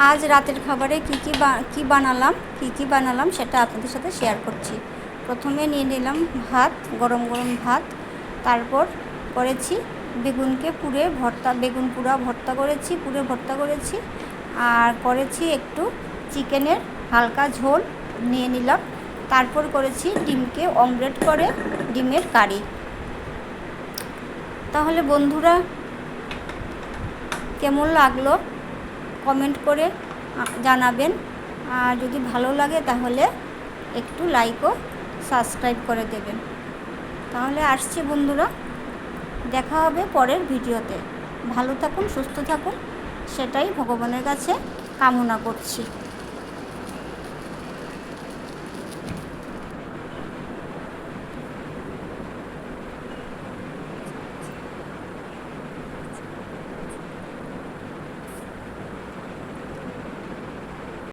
আজ রাতের খাবারে কি বানালাম সেটা আপনাদের সাথে শেয়ার করছি। প্রথমে নিয়ে নিলাম ভাত, গরম গরম ভাত। তারপর করেছি বেগুনকে বেগুন পুরে ভর্তা করেছি। আর করেছি একটু চিকেনের হালকা ঝোল নিয়ে নিলাম। তারপর করেছি ডিমকে অমলেট করে ডিমের কারি। তাহলে বন্ধুরা, কেমন লাগলো কমেন্ট করে জানাবেন। আর যদি ভালো লাগে তাহলে একটু লাইক ও সাবস্ক্রাইব করে দেবেন। তাহলে আসছি বন্ধুরা, দেখা হবে পরের ভিডিওতে। ভালো থাকুন, সুস্থ থাকুন, সেটাই ভগবানের কাছে কামনা করছি।